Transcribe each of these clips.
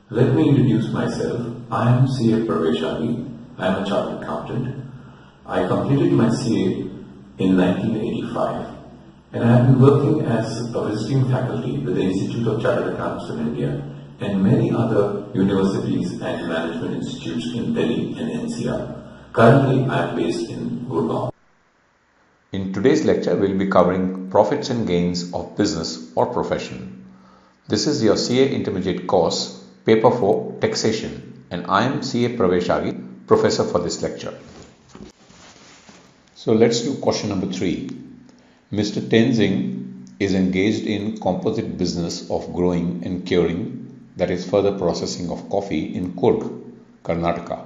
Let me introduce myself. I am CA Pravesh Ali. I am a chartered accountant. I completed my CA in 1985 and I have been working as a visiting faculty with the Institute of Chartered Accountants in India and many other universities and management institutes in Delhi and NCR. Currently, I am based in Gurgaon. In today's lecture, we'll be covering profits and gains of business or profession. This is your CA Intermediate course, Paper 4, Taxation, and I am CA Pravesh Ali, Professor for this lecture. So let's do question number 3. Mr. Tenzing is engaged in composite business of growing and curing, that is further processing of coffee in Coorg, Karnataka.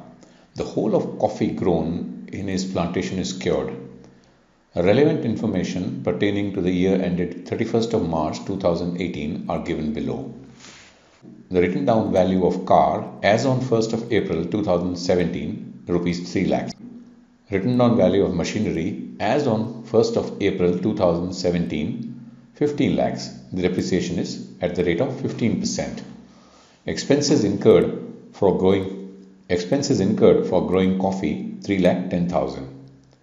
The whole of coffee grown in his plantation is cured. Relevant information pertaining to the year ended 31st of March 2018 are given below. The written down value of car as on 1st of April 2017 rupees 3 lakhs. Written down value of machinery as on 1st of April 2017 15 lakhs. The depreciation is at the rate of 15%. Expenses incurred for growing coffee 3 lakh 10,000.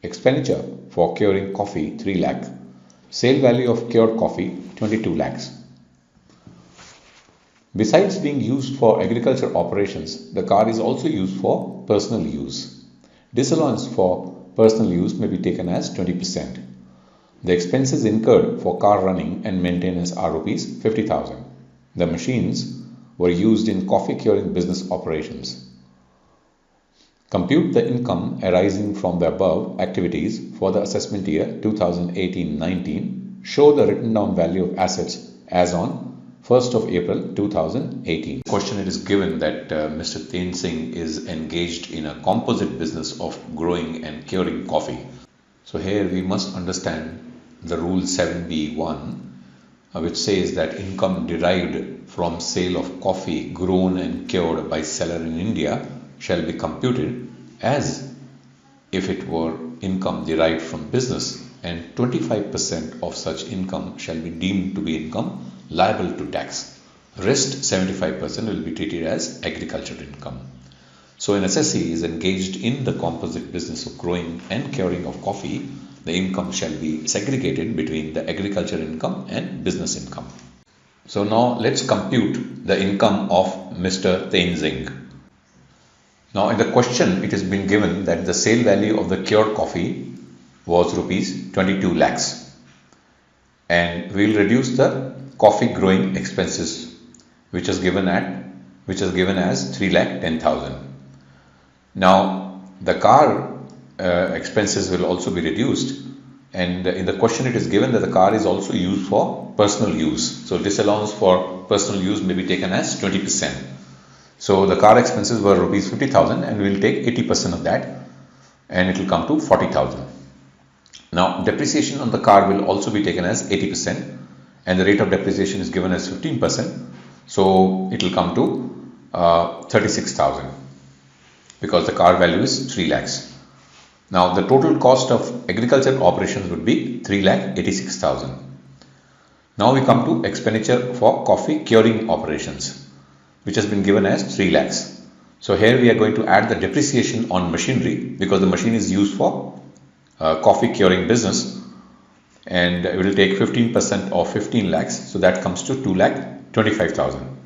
Expenditure for curing coffee 3 lakh. Sale value of cured coffee 22 lakhs. Besides being used for agriculture operations, the car is also used for personal use. Disallowance for personal use may be taken as 20%. The expenses incurred for car running and maintenance are rupees 50,000. The machines were used in coffee curing business operations. Compute the income arising from the above activities for the assessment year 2018-19. Show the written down value of assets as on 1st of April 2018. Question, it is given that Mr. Tenzing is engaged in a composite business of growing and curing coffee. So here we must understand the rule 7b(1), which says that income derived from sale of coffee grown and cured by seller in India shall be computed as if it were income derived from business, and 25% of such income shall be deemed to be income liable to tax. Rest 75% will be treated as agricultural income. So an assessee is engaged in the composite business of growing and curing of coffee. The income shall be segregated between the agricultural income and business income. So now let's compute the income of Mr. Tenzing. Now in the question it has been given that the sale value of the cured coffee was rupees 22 lakhs, and we will reduce the coffee growing expenses which is given as 3 lakh 10,000. Now the car expenses will also be reduced, and in the question it is given that the car is also used for personal use. So disallowance for personal use may be taken as 20%. So the car expenses were rupees 50,000 and we will take 80% of that and it will come to 40,000. Now depreciation on the car will also be taken as 80% and the rate of depreciation is given as 15%. So it will come to 36,000 because the car value is 3 lakhs. Now the total cost of agricultural operations would be 3 lakh 86,000. Now we come to expenditure for coffee curing operations, which has been given as 3 lakhs. So here we are going to add the depreciation on machinery because the machine is used for coffee curing business, and we will take 15% of 15 lakhs. So that comes to 2 lakh 25,000.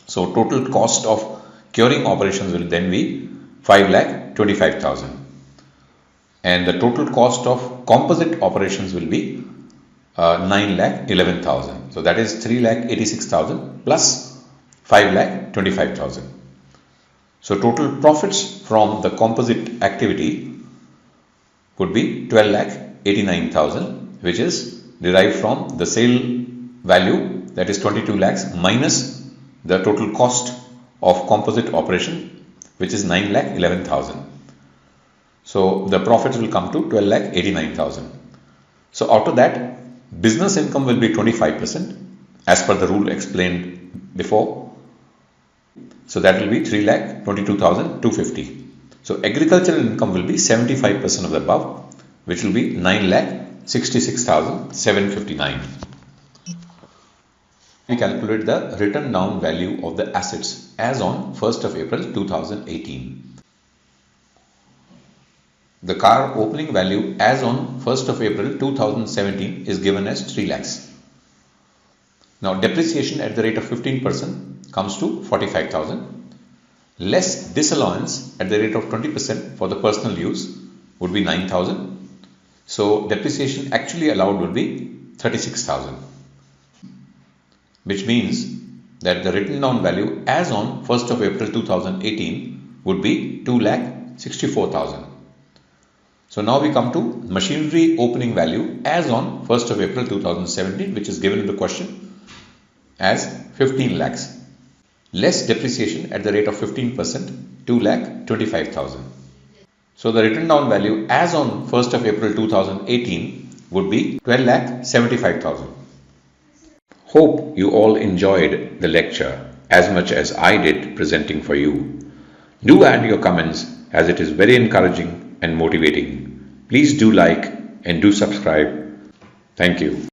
So total cost of curing operations will then be 5 lakh 25,000. And the total cost of composite operations will be 9 lakh 11,000. So that is 3 lakh 86,000 plus 5 lakh 25,000. So total profits from the composite activity would be 12 lakh 89,000, which is derived from the sale value, that is 22 lakhs minus the total cost of composite operation, which is 9 lakh 11,000. So the profits will come to 12 lakh 89,000. So out of that, business income will be 25% as per the rule explained before. So that will be 3 lakh 22,250. So agricultural income will be 75% of the above, which will be 9 lakh 66,759. We calculate the written down value of the assets as on 1st of April 2018. The car opening value as on 1st of April 2017 is given as 3 lakhs. Now depreciation at the rate of 15% comes to 45,000. Less disallowance at the rate of 20% for the personal use would be 9,000. So depreciation actually allowed would be 36,000. Which means that the written down value as on 1st of April 2018 would be 2,64,000. So now we come to machinery opening value as on 1st of April 2017, which is given in the question as 15 lakhs. Less depreciation at the rate of 15%, 2,25,000. So the written down value as on 1st of April 2018 would be 12,75,000. Hope you all enjoyed the lecture as much as I did presenting for you. Do add your comments as it is very encouraging and motivating. Please do like and do subscribe. Thank you.